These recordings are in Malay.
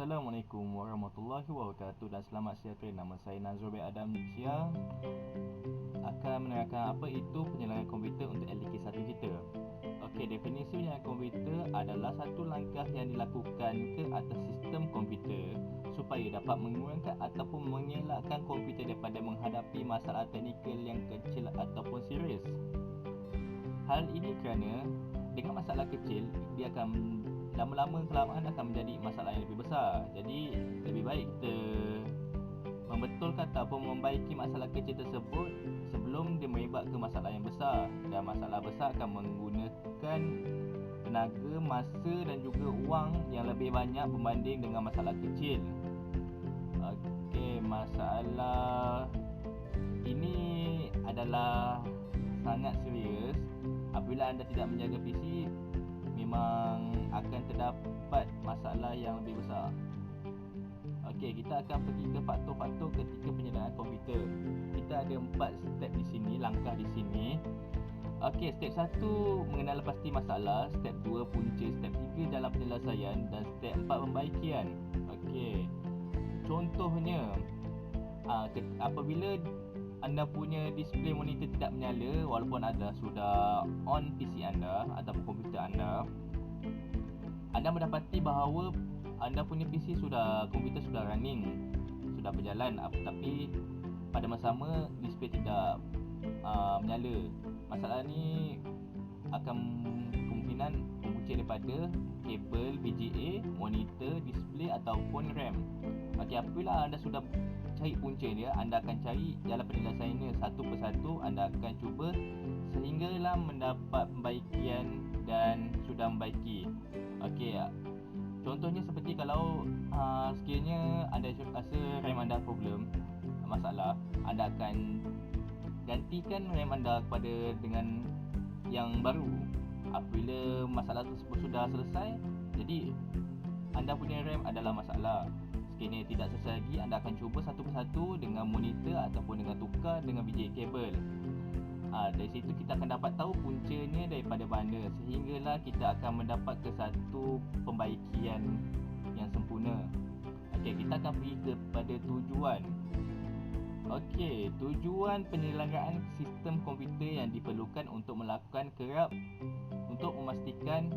Assalamualaikum warahmatullahi wabarakatuh dan selamat sejahtera. Nama saya Nazrul bin Adam Sia akan menerangkan apa itu penyelenggaraan komputer untuk LDK1 kita. Okey, definisi penyelenggaraan komputer adalah satu langkah yang dilakukan ke atas sistem komputer supaya dapat mengurangkan ataupun mengelakkan komputer daripada menghadapi masalah teknikal yang kecil ataupun serius. Hal ini kerana dengan masalah kecil, dia akan lama-lama kelamaan akan menjadi masalah yang lebih besar. Jadi lebih baik kita membetulkan ataupun membaiki masalah kecil tersebut sebelum dia merebak ke masalah yang besar. Dan masalah besar akan menggunakan tenaga, masa dan juga wang yang lebih banyak berbanding dengan masalah kecil. Okey, masalah ini adalah sangat serius. Apabila anda tidak menjaga PC, memang akan terdapat masalah yang lebih besar. Okey, kita akan pergi ke faktor-faktor ketika penyelenggaraan komputer. Kita ada 4 step di sini, langkah di sini. Okey, step 1 mengenal pasti masalah, step 2 punca, step 3 jalan penyelesaian dan step 4 pembaikian. Okey. Contohnya, apabila anda punya display monitor tidak menyala walaupun anda sudah on PC anda ataupun komputer anda mendapati bahawa anda punya komputer sudah running, sudah berjalan, tapi pada masa sama display tidak menyala. Masalah ni akan kemungkinan berpunca daripada kabel VGA, monitor, display ataupun RAM. Okey, apabila anda sudah cari punca dia, anda akan cari jalan penyelesaiannya satu persatu. Anda akan cuba sehinggalah mendapat pembaikian dan sudah membaiki. Okey, contohnya seperti kalau sekiranya anda rasa RAM anda problem, masalah, anda akan gantikan RAM anda dengan yang baru. Apabila masalah tersebut sudah selesai, jadi anda punya RAM adalah masalah. Sekiranya tidak selesai lagi, anda akan cuba satu persatu dengan monitor ataupun dengan tukar dengan VGA kabel. Dari situ kita akan dapat tahu puncanya daripada mana, sehinggalah kita akan mendapat ke satu pembaikian yang sempurna. Okey, kita akan pergi kepada tujuan. Okey, tujuan penyelenggaraan sistem komputer yang diperlukan untuk melakukan kerap untuk memastikan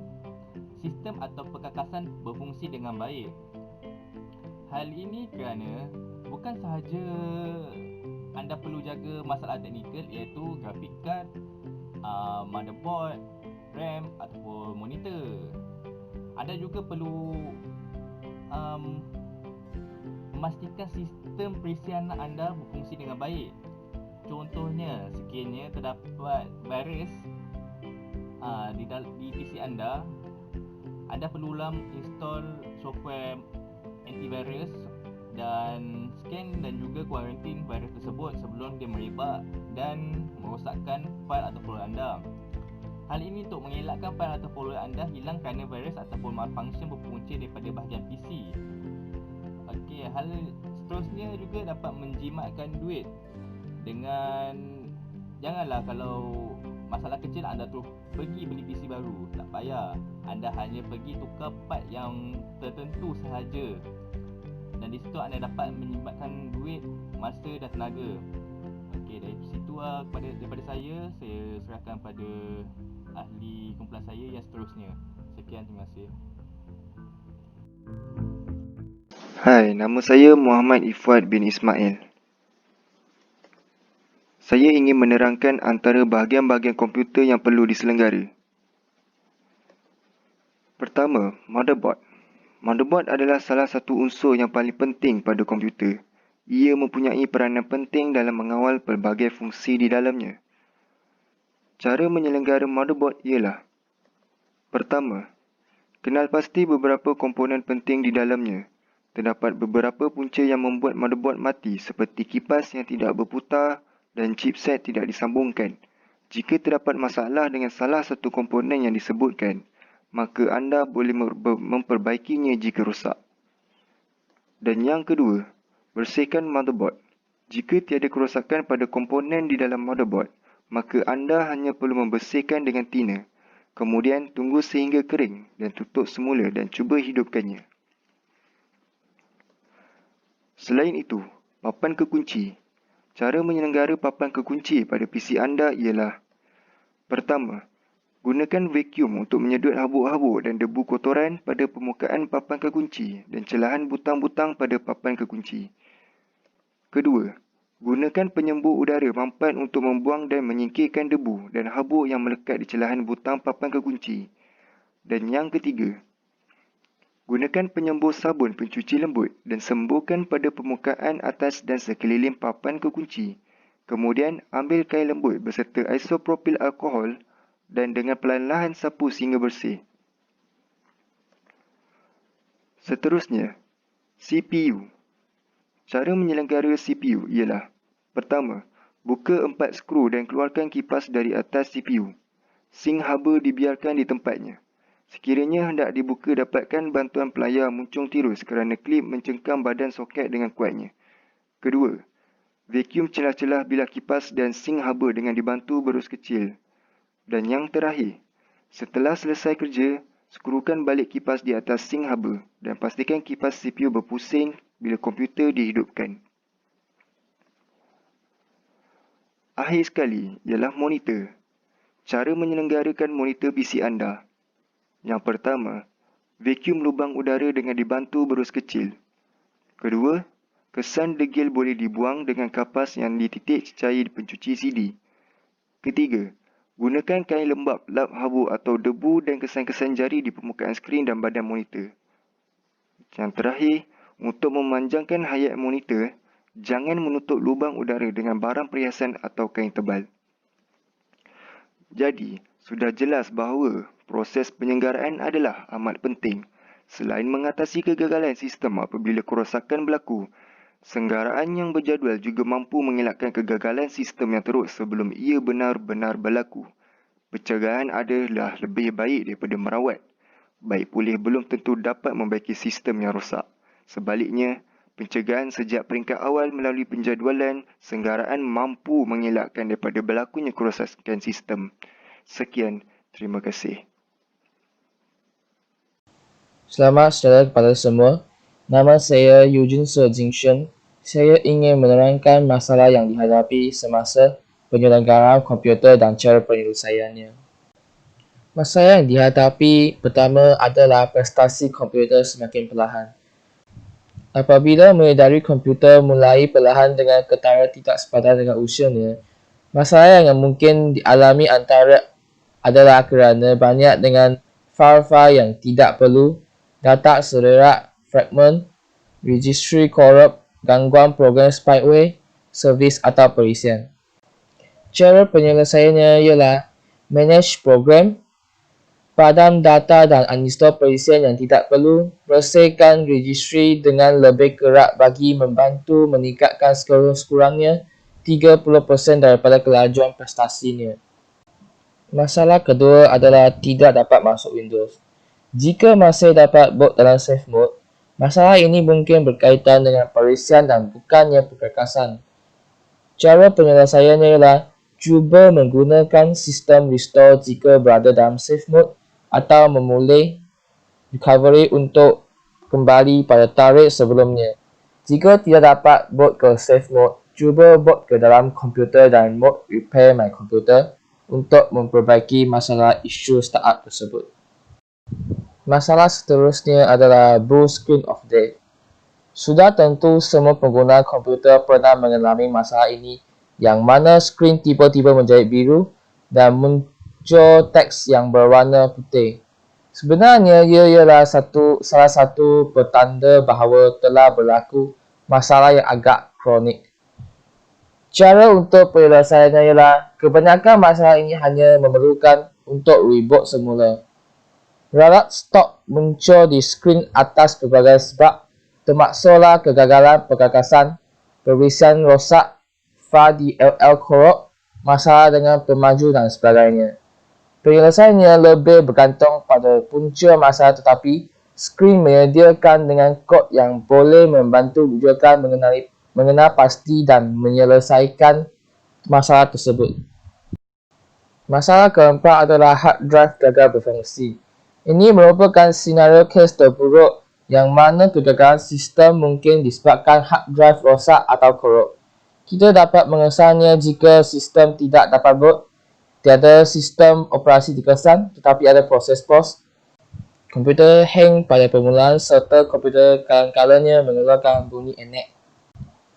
sistem atau perkakasan berfungsi dengan baik. Hal ini kerana bukan sahaja anda perlu jaga masalah teknikal iaitu grafik card, motherboard, RAM ataupun monitor. Anda juga perlu memastikan sistem perisian anda berfungsi dengan baik. Contohnya, sekiranya terdapat virus di PC anda perlu install software antivirus dan scan dan juga kuarantin virus tersebut sebelum dia merebak dan merosakkan fail atau folder anda. Hal ini untuk mengelakkan fail atau folder anda hilang kerana virus ataupun malfunction berpunca daripada bahagian PC. Okey, hal seterusnya juga dapat menjimatkan duit dengan janganlah kalau masalah kecil anda terus pergi beli PC baru. Tak payah, anda hanya pergi tukar part yang tertentu sahaja, dan di situ anda dapat menjimatkan duit, masa dan tenaga. Okey, dari situ daripada saya serahkan pada ahli kumpulan saya yang seterusnya. Sekian, terima kasih. Hai, nama saya Muhammad Ifwad bin Ismail. Saya ingin menerangkan antara bahagian-bahagian komputer yang perlu diselenggara. Pertama, motherboard. Motherboard adalah salah satu unsur yang paling penting pada komputer. Ia mempunyai peranan penting dalam mengawal pelbagai fungsi di dalamnya. Cara menyelenggara motherboard ialah: pertama, kenal pasti beberapa komponen penting di dalamnya. Terdapat beberapa punca yang membuat motherboard mati seperti kipas yang tidak berputar dan chipset tidak disambungkan. Jika terdapat masalah dengan salah satu komponen yang disebutkan, maka anda boleh memperbaikinya jika rosak. Dan yang kedua, bersihkan motherboard. Jika tiada kerosakan pada komponen di dalam motherboard, maka anda hanya perlu membersihkan dengan tina. Kemudian tunggu sehingga kering dan tutup semula dan cuba hidupkannya. Selain itu, papan kekunci. Cara menyelenggara papan kekunci pada PC anda ialah: pertama, gunakan vacuum untuk menyedut habuk-habuk dan debu kotoran pada permukaan papan kekunci dan celahan butang-butang pada papan kekunci. Kedua, gunakan penyembur udara mampat untuk membuang dan menyingkirkan debu dan habuk yang melekat di celahan butang papan kekunci. Dan yang ketiga, gunakan penyembur sabun pencuci lembut dan semburkan pada permukaan atas dan sekeliling papan kekunci. Kemudian, ambil kain lembut beserta isopropil alkohol dan dengan perlahan-lahan sapu sehingga bersih. Seterusnya, CPU. Cara menyelenggara CPU ialah: pertama, buka 4 skru dan keluarkan kipas dari atas CPU. Sink haba dibiarkan di tempatnya. Sekiranya hendak dibuka, dapatkan bantuan pelayar muncung tirus kerana klip mencengkam badan soket dengan kuatnya. Kedua, vacuum celah-celah bilah kipas dan sink haba dengan dibantu berus kecil. Dan yang terakhir, setelah selesai kerja, skrukan balik kipas di atas sink haba dan pastikan kipas CPU berpusing bila komputer dihidupkan. Akhir sekali ialah monitor. Cara menyelenggarakan monitor PC anda. Yang pertama, vacuum lubang udara dengan dibantu berus kecil. Kedua, kesan degil boleh dibuang dengan kapas yang dititik cecair pencuci CD. Ketiga, gunakan kain lembap lap habuk atau debu dan kesan-kesan jari di permukaan skrin dan badan monitor. Yang terakhir, untuk memanjangkan hayat monitor, jangan menutup lubang udara dengan barang perhiasan atau kain tebal. Jadi, sudah jelas bahawa proses penyelenggaraan adalah amat penting. Selain mengatasi kegagalan sistem apabila kerosakan berlaku, senggaraan yang berjadual juga mampu mengelakkan kegagalan sistem yang teruk sebelum ia benar-benar berlaku. Pencegahan adalah lebih baik daripada merawat. Baik pulih belum tentu dapat membaiki sistem yang rosak. Sebaliknya, pencegahan sejak peringkat awal melalui penjadualan senggaraan mampu mengelakkan daripada berlakunya kerosakan sistem. Sekian, terima kasih. Selamat sejahtera kepada semua. Nama saya Eugene Se Jingshen. Saya ingin menerangkan masalah yang dihadapi semasa penyelenggaraan komputer dan cara penyelesaiannya. Masalah yang dihadapi pertama adalah prestasi komputer semakin perlahan. Apabila menyedari komputer mulai perlahan dengan ketara tidak sepadan dengan usianya, masalah yang mungkin dialami antara adalah kerana banyak dengan file-file yang tidak perlu, data selera fragment, registry korup, gangguan program spyware, servis atau perisian. Cara penyelesaiannya ialah manage program, padam data dan uninstall perisian yang tidak perlu, bersihkan registry dengan lebih kerap bagi membantu meningkatkan sekurang-kurangnya 30% daripada kelajuan prestasinya. Masalah kedua adalah tidak dapat masuk Windows. Jika masih dapat boot dalam safe mode, masalah ini mungkin berkaitan dengan perisian dan bukannya perkerasan. Cara penyelesaiannya ialah cuba menggunakan sistem restore jika berada dalam safe mode atau memulih recovery untuk kembali pada tarikh sebelumnya. Jika tidak dapat boot ke safe mode, cuba boot ke dalam komputer dan mode repair my computer untuk memperbaiki masalah isu startup tersebut. Masalah seterusnya adalah blue screen of death. Sudah tentu semua pengguna komputer pernah mengalami masalah ini, yang mana skrin tiba-tiba menjadi biru dan muncul teks yang berwarna putih. Sebenarnya ia ialah salah satu petanda bahawa telah berlaku masalah yang agak kronik. Cara untuk penyelesaiannya ialah kebanyakan masalah ini hanya memerlukan untuk reboot semula. Ralat stop muncul di skrin atas pelbagai sebab, termaksudlah kegagalan perkakasan, perisian rosak, file DLL korup, masalah dengan pemaju dan sebagainya. Penyelesaiannya lebih bergantung pada punca masalah, tetapi skrin menyediakan dengan kod yang boleh membantu rujukan mengenal pasti dan menyelesaikan masalah tersebut. Masalah keempat adalah hard drive gagal berfungsi. Ini merupakan senario kes terburuk yang mana kegagalan sistem mungkin disebabkan hard drive rosak atau korup. Kita dapat mengesannya jika sistem tidak dapat boot, tiada sistem operasi dikesan tetapi ada proses POS, komputer hang pada permulaan serta komputer kadang-kadangnya mengeluarkan bunyi enek.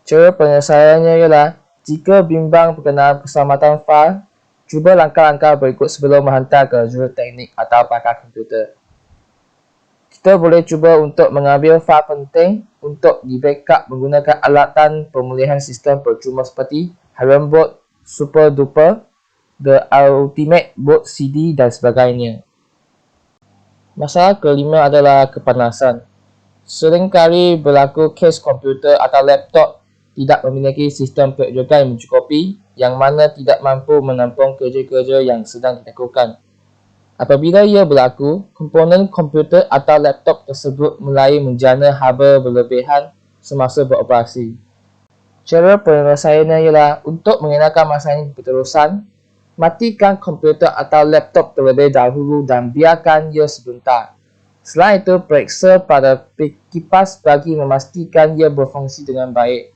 Cara penyelesaiannya ialah jika bimbang berkenaan keselamatan fail, cuba langkah-langkah berikut sebelum menghantar ke juruteknik atau pakar komputer. Kita boleh cuba untuk mengambil fail penting untuk di-backup menggunakan alatan pemulihan sistem percuma seperti Harian Boot, Super Duper, The Ultimate Boot CD dan sebagainya. Masalah kelima adalah kepanasan. Seringkali berlaku kes komputer atau laptop tidak memiliki sistem pengejokan yang mencukupi yang mana tidak mampu menampung kerja-kerja yang sedang dilakukan. Apabila ia berlaku, komponen komputer atau laptop tersebut mulai menjana haba berlebihan semasa beroperasi. Cara penyelesaiannya ialah untuk mengelakkan masalah ini berterusan, matikan komputer atau laptop terlebih dahulu dan biarkan ia sebentar. Selain itu, periksa pada kipas bagi memastikan ia berfungsi dengan baik.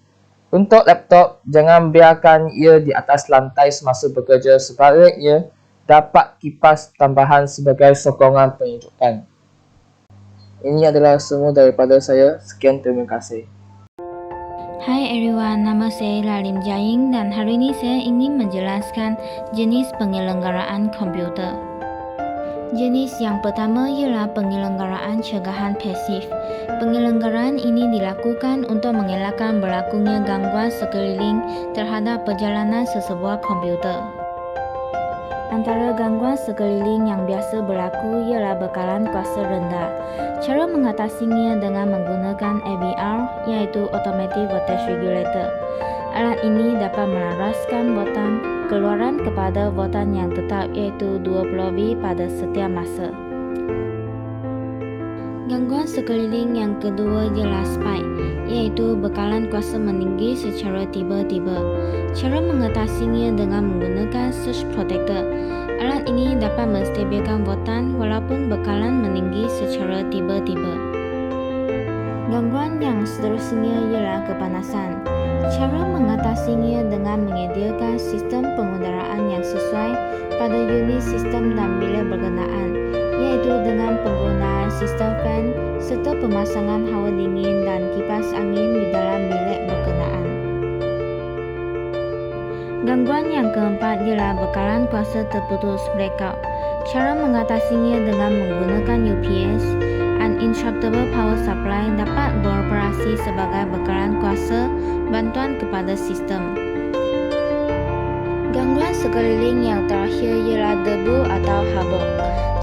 Untuk laptop, jangan biarkan ia di atas lantai semasa bekerja, sebaliknya dapat kipas tambahan sebagai sokongan penunjukan. Ini adalah semua daripada saya. Sekian, terima kasih. Hai everyone, nama saya Lalim Jaing dan hari ini saya ingin menjelaskan jenis penyelenggaraan komputer. Jenis yang pertama ialah penyelenggaraan cegahan pasif. Penyelenggaraan ini dilakukan untuk mengelakkan berlakunya gangguan sekeliling terhadap perjalanan sesebuah komputer. Antara gangguan sekeliling yang biasa berlaku ialah bekalan kuasa rendah. Cara mengatasinya dengan menggunakan AVR, iaitu Automatic Voltage Regulator. Alat ini dapat melaraskan voltan keluaran kepada voltan yang tetap, iaitu 20V pada setiap masa. Gangguan sekeliling yang kedua ialah spike, iaitu bekalan kuasa meninggi secara tiba-tiba. Cara mengatasinya dengan menggunakan surge protector. Alat ini dapat menstabilkan voltan walaupun bekalan meninggi secara tiba-tiba. Gangguan yang seterusnya ialah kepanasan. Cara mengatasinya dengan menyediakan sistem pengudaraan yang sesuai pada unit sistem dan bilik berkenaan, iaitu dengan penggunaan sistem fan serta pemasangan hawa dingin dan kipas angin di dalam bilik berkenaan. Gangguan yang keempat ialah bekalan kuasa terputus blackout. Cara mengatasinya dengan menggunakan UPS, Uninterruptible Power Supply, dapat beroperasi sebagai bekalan kuasa bantuan kepada sistem. Gangguan sekeliling yang terakhir ialah debu atau habuk.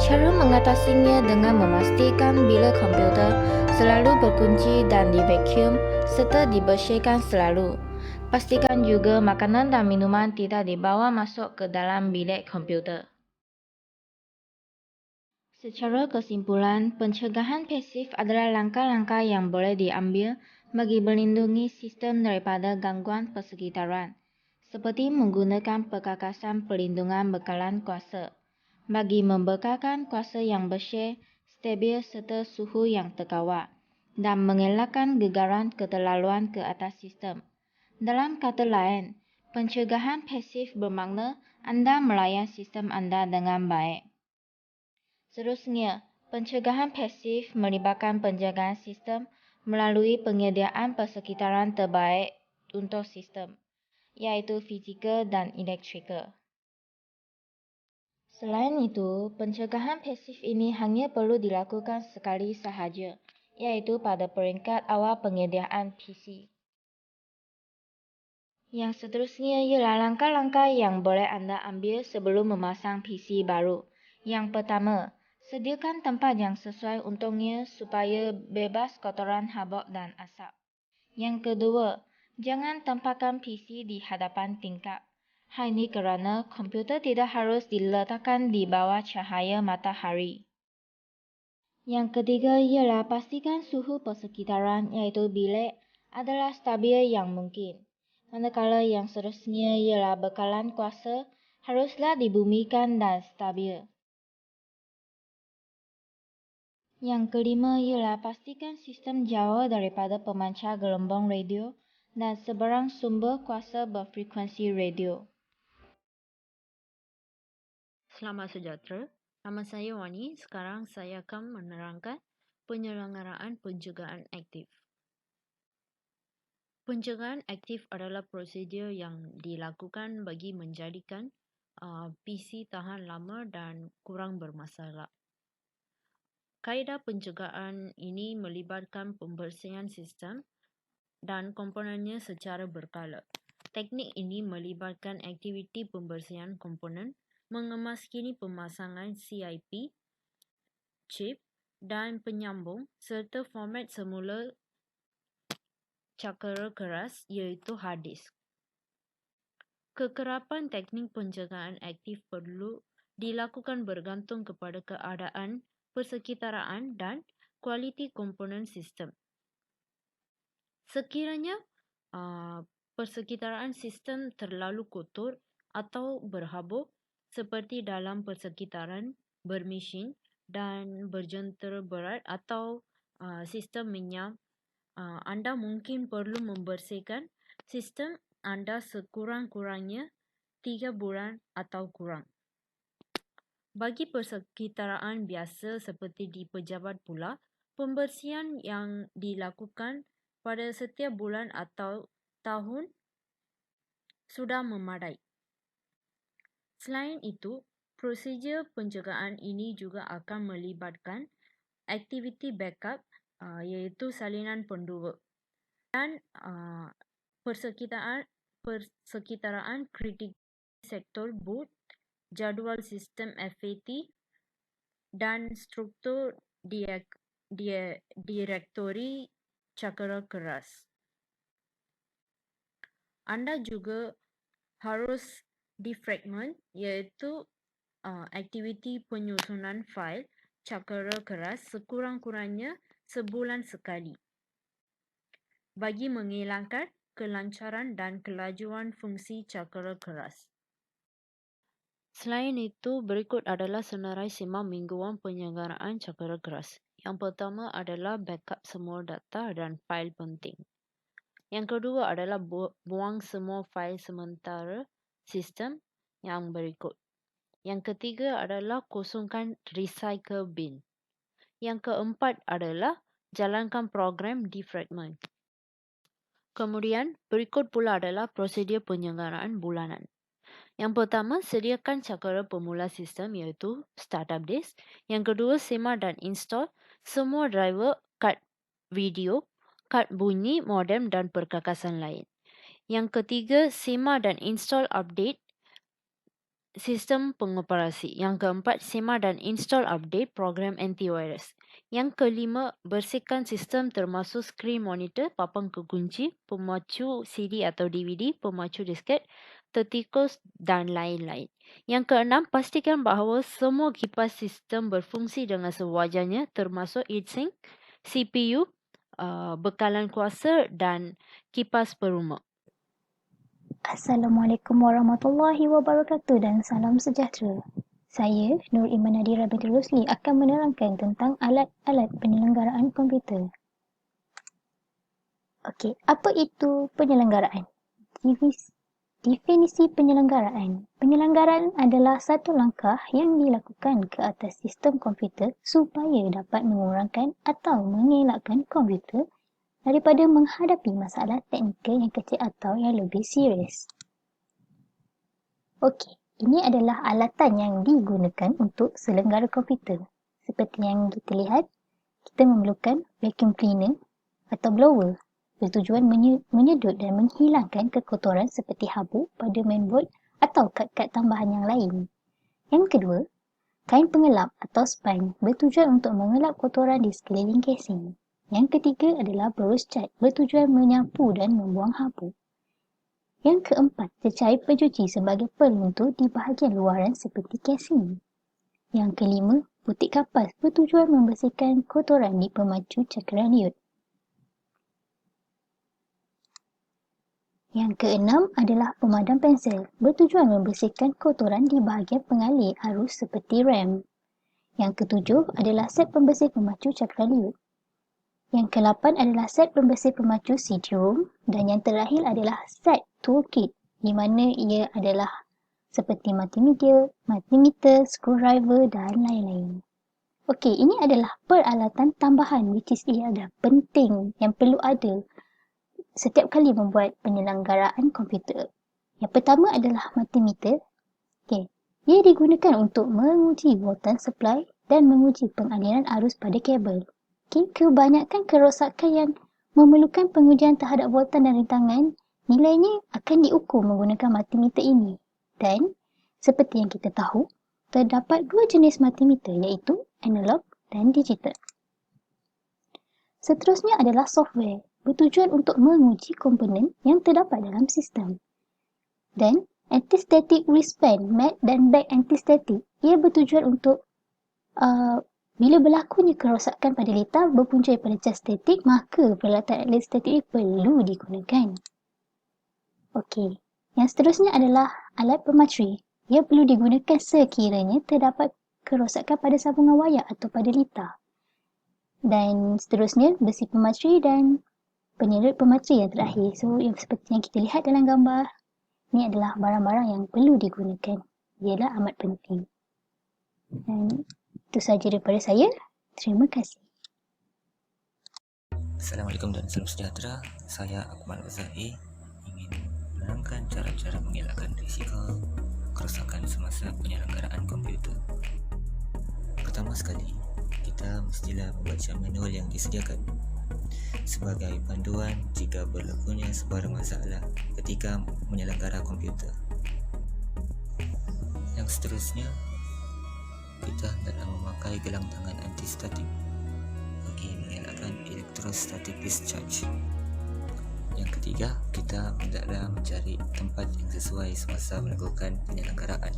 Cara mengatasinya dengan memastikan bilik komputer selalu berkunci dan divacuum serta dibersihkan selalu. Pastikan juga makanan dan minuman tidak dibawa masuk ke dalam bilik komputer. Secara kesimpulan, pencegahan pasif adalah langkah-langkah yang boleh diambil bagi melindungi sistem daripada gangguan persekitaran, seperti menggunakan perkakasan perlindungan bekalan kuasa, bagi membekalkan kuasa yang bersih, stabil serta suhu yang terkawal, dan mengelakkan gegaran keterlaluan ke atas sistem. Dalam kata lain, pencegahan pasif bermakna anda melayan sistem anda dengan baik. Seterusnya, pencegahan pasif melibatkan penjagaan sistem melalui penyediaan persekitaran terbaik untuk sistem, iaitu fizikal dan elektrikal. Selain itu, pencegahan pasif ini hanya perlu dilakukan sekali sahaja, iaitu pada peringkat awal penyediaan PC. Yang seterusnya ialah langkah-langkah yang boleh anda ambil sebelum memasang PC baru. Yang pertama, sediakan tempat yang sesuai untuknya supaya bebas kotoran habuk dan asap. Yang kedua, jangan tempatkan PC di hadapan tingkap. Hal ini kerana komputer tidak harus diletakkan di bawah cahaya matahari. Yang ketiga ialah pastikan suhu persekitaran, iaitu bilik, adalah stabil yang mungkin. Manakala yang seterusnya ialah bekalan kuasa haruslah dibumikan dan stabil. Yang kelima ialah pastikan sistem jauh daripada pemancar gelombang radio dan sebarang sumber kuasa berfrekuensi radio. Selamat sejahtera. Nama saya Wani. Sekarang saya akan menerangkan penyelenggaraan pencegahan aktif. Pencegahan aktif adalah prosedur yang dilakukan bagi menjadikan PC tahan lama dan kurang bermasalah. Kaedah pencegahan ini melibatkan pembersihan sistem dan komponennya secara berkala. Teknik ini melibatkan aktiviti pembersihan komponen, mengemaskini pemasangan CIP, chip dan penyambung serta format semula cakera keras iaitu hard disk. Kekerapan teknik pencegahan aktif perlu dilakukan bergantung kepada keadaan persekitaraan dan kualiti komponen sistem. Sekiranya persekitaraan sistem terlalu kotor atau berhabuk seperti dalam persekitaran bermesin dan berjentera berat atau sistem minyak, anda mungkin perlu membersihkan sistem anda sekurang-kurangnya 3 bulan atau kurang. Bagi persekitaraan biasa seperti di pejabat pula, pembersihan yang dilakukan pada setiap bulan atau tahun sudah memadai. Selain itu, prosedur pencegahan ini juga akan melibatkan aktiviti backup iaitu salinan pendua dan persekitaraan kritik sektor boot, jadual sistem FAT dan struktur direktori cakera keras. Anda juga harus defragment iaitu aktiviti penyusunan fail cakera keras sekurang-kurangnya sebulan sekali bagi menghilangkan kelancaran dan kelajuan fungsi cakera keras. Selain itu, berikut adalah senarai sema mingguan penyelenggaraan cakera keras. Yang pertama adalah backup semua data dan fail penting. Yang kedua adalah buang semua fail sementara sistem yang berikut. Yang ketiga adalah kosongkan recycle bin. Yang keempat adalah jalankan program defragment. Kemudian, berikut pula adalah prosedur penyelenggaraan bulanan. Yang pertama, sediakan cakera pemula sistem iaitu startup disk. Yang kedua, semak dan install semua driver, kad video, kad bunyi, modem dan perkakasan lain. Yang ketiga, semak dan install update sistem pengoperasi. Yang keempat, semak dan install update program antivirus. Yang kelima, bersihkan sistem termasuk skrin monitor, papan kekunci, pemacu CD atau DVD, pemacu disket, tertikus dan lain-lain. Yang keenam, pastikan bahawa semua kipas sistem berfungsi dengan sewajarnya termasuk heatsink, CPU, bekalan kuasa dan kipas perumah. Assalamualaikum warahmatullahi wabarakatuh dan salam sejahtera. Saya, Nur Iman Nadira binti Rosli akan menerangkan tentang alat-alat penyelenggaraan komputer. Okey, apa itu penyelenggaraan? Definisi penyelenggaraan. Penyelenggaraan adalah satu langkah yang dilakukan ke atas sistem komputer supaya dapat mengurangkan atau mengelakkan komputer daripada menghadapi masalah teknikal yang kecil atau yang lebih serius. Okey, ini adalah alatan yang digunakan untuk selenggara komputer. Seperti yang kita lihat, kita memerlukan vacuum cleaner atau blower bertujuan menyedut dan menghilangkan kekotoran seperti habuk pada mainboard atau kad-kad tambahan yang lain. Yang kedua, kain pengelap atau sponge bertujuan untuk mengelap kotoran di sekeliling casing. Yang ketiga adalah brush cat bertujuan menyapu dan membuang habuk. Yang keempat, cecair pencuci sebagai peluntur di bahagian luaran seperti casing. Yang kelima, putik kapas bertujuan membersihkan kotoran di pemacu cakram diod. Yang keenam adalah pemadam pensel bertujuan membersihkan kotoran di bahagian pengalih arus seperti RAM. Yang ketujuh adalah set pembersih pemacu cakram liut. Yang ke-8 adalah set pembersih pemacu CD-ROM dan yang terakhir adalah set toolkit di mana ia adalah seperti multimeter, screwdriver dan lain-lain. Okey, ini adalah peralatan tambahan which is ia adalah penting yang perlu ada setiap kali membuat penyelenggaraan komputer. Yang pertama adalah multimeter. Okey, ia digunakan untuk menguji voltan supply dan menguji pengaliran arus pada kabel. Okey, kebanyakan kerosakan yang memerlukan pengujian terhadap voltan dan rintangan, nilainya akan diukur menggunakan multimeter ini. Dan seperti yang kita tahu, terdapat dua jenis multimeter iaitu analog dan digital. Seterusnya adalah software, bertujuan untuk menguji komponen yang terdapat dalam sistem. Dan anti-static wristband, mat dan bag anti-static, ia bertujuan untuk bila berlakunya kerosakan pada litar berpunca daripada cas statik, maka peralatan anti-statik perlu digunakan. Okey, yang seterusnya adalah alat pemateri. Ia perlu digunakan sekiranya terdapat kerosakan pada sambungan wayar atau pada litar. Dan seterusnya, besi pemateri dan penyerut pemateri yang terakhir. So, yang seperti yang kita lihat dalam gambar, ini adalah barang-barang yang perlu digunakan. Ialah amat penting. Dan itu sahaja daripada saya. Terima kasih. Assalamualaikum dan salam sejahtera. Saya Akmal Ghazali ingin menerangkan cara-cara mengelakkan risiko kerosakan semasa penyelenggaraan komputer. Pertama sekali, kita mestilah membaca manual yang disediakan sebagai panduan jika berlakunya sebarang masalah ketika menyelenggara komputer. Yang seterusnya, kita hendaklah memakai gelang tangan anti-statik bagi mengelakkan electrostatic discharge. Yang ketiga, kita hendaklah mencari tempat yang sesuai semasa melakukan penyelenggaraan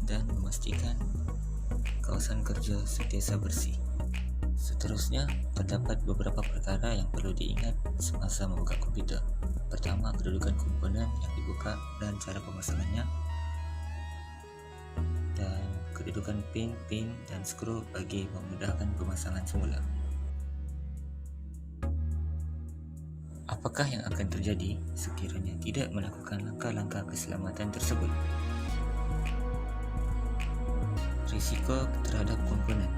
dan memastikan kawasan kerja sentiasa bersih. Seterusnya, terdapat beberapa perkara yang perlu diingat semasa membuka komputer. Pertama, kedudukan komponen yang dibuka dan cara pemasangannya, dan kedudukan pin dan skru bagi memudahkan pemasangan semula. Apakah yang akan terjadi sekiranya tidak melakukan langkah-langkah keselamatan tersebut? Risiko terhadap komponen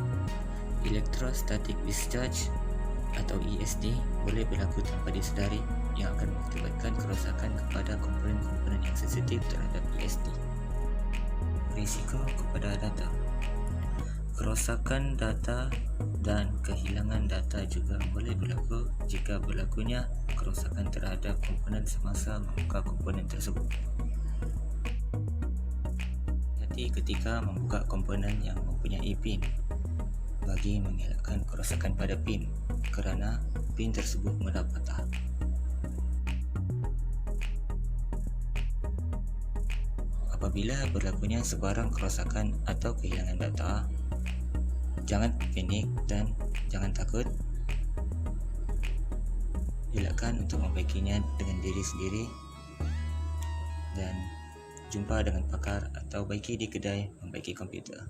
electrostatic discharge atau ESD boleh berlaku tanpa disedari yang akan mengakibatkan kerosakan kepada komponen-komponen yang sensitif terhadap ESD. Risiko kepada data. Kerosakan data dan kehilangan data juga boleh berlaku jika berlakunya kerosakan terhadap komponen semasa membuka komponen tersebut. Hati ketika membuka komponen yang mempunyai pin bagi mengelakkan kerosakan pada pin kerana pin tersebut mudah patah. Apabila berlakunya sebarang kerosakan atau kehilangan data, jangan panik dan jangan takut. Elakkan untuk membaikinya dengan diri sendiri dan jumpa dengan pakar atau baiki di kedai membaiki komputer.